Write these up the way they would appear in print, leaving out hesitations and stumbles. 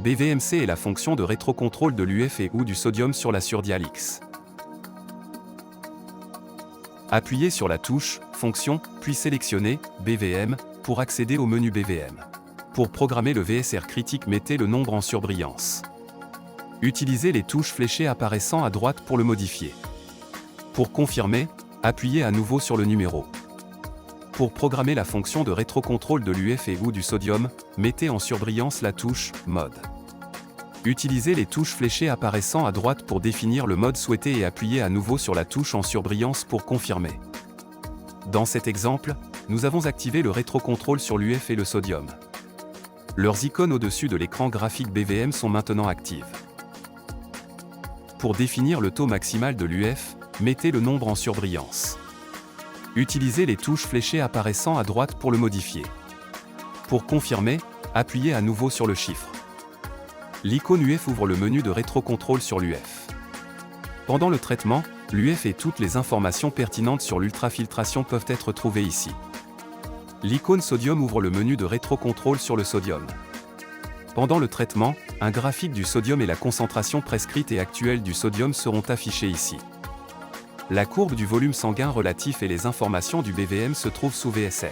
BVMC est la fonction de rétrocontrôle de l'UF et ou du sodium sur la surdial X. Appuyez sur la touche « Fonction » puis sélectionnez « BVM » pour accéder au menu BVM. Pour programmer le VSR critique, mettez le nombre en surbrillance. Utilisez les touches fléchées apparaissant à droite pour le modifier. Pour confirmer, appuyez à nouveau sur le numéro. Pour programmer la fonction de rétrocontrôle de l'UF et ou du sodium, mettez en surbrillance la touche « Mode ». Utilisez les touches fléchées apparaissant à droite pour définir le mode souhaité et appuyez à nouveau sur la touche en surbrillance pour confirmer. Dans cet exemple, nous avons activé le rétrocontrôle sur l'UF et le sodium. Leurs icônes au-dessus de l'écran graphique BVM sont maintenant actives. Pour définir le taux maximal de l'UF, mettez le nombre en surbrillance. Utilisez les touches fléchées apparaissant à droite pour le modifier. Pour confirmer, appuyez à nouveau sur le chiffre. L'icône UF ouvre le menu de rétrocontrôle sur l'UF. Pendant le traitement, l'UF et toutes les informations pertinentes sur l'ultrafiltration peuvent être trouvées ici. L'icône sodium ouvre le menu de rétrocontrôle sur le sodium. Pendant le traitement, un graphique du sodium et la concentration prescrite et actuelle du sodium seront affichés ici. La courbe du volume sanguin relatif et les informations du BVM se trouvent sous VSR.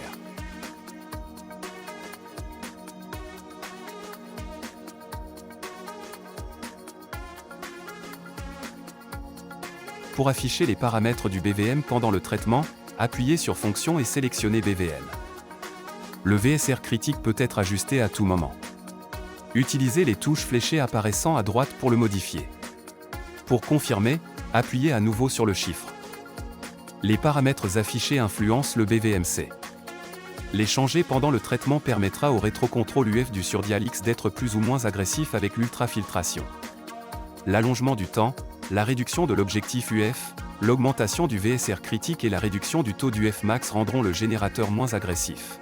Pour afficher les paramètres du BVM pendant le traitement, appuyez sur Fonction et sélectionnez BVM. Le VSR critique peut être ajusté à tout moment. Utilisez les touches fléchées apparaissant à droite pour le modifier. Pour confirmer, appuyez à nouveau sur le chiffre. Les paramètres affichés influencent le BVMC. Les changer pendant le traitement permettra au rétrocontrôle UF du surdial X d'être plus ou moins agressif avec l'ultrafiltration. L'allongement du temps, la réduction de l'objectif UF, l'augmentation du VSR critique et la réduction du taux d'UF max rendront le générateur moins agressif.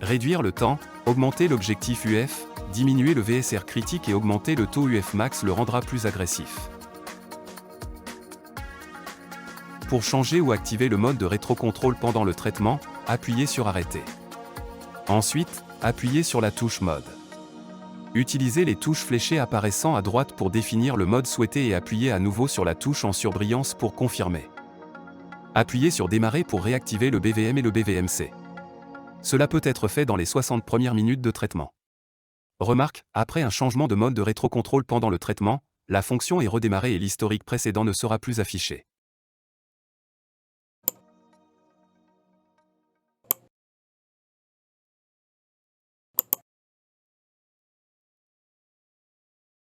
Réduire le temps, augmenter l'objectif UF, diminuer le VSR critique et augmenter le taux UF max le rendra plus agressif. Pour changer ou activer le mode de rétrocontrôle pendant le traitement, appuyez sur Arrêter. Ensuite, appuyez sur la touche Mode. Utilisez les touches fléchées apparaissant à droite pour définir le mode souhaité et appuyez à nouveau sur la touche en surbrillance pour confirmer. Appuyez sur Démarrer pour réactiver le BVM et le BVMC. Cela peut être fait dans les 60 premières minutes de traitement. Remarque, après un changement de mode de rétrocontrôle pendant le traitement, la fonction est redémarrée et l'historique précédent ne sera plus affiché.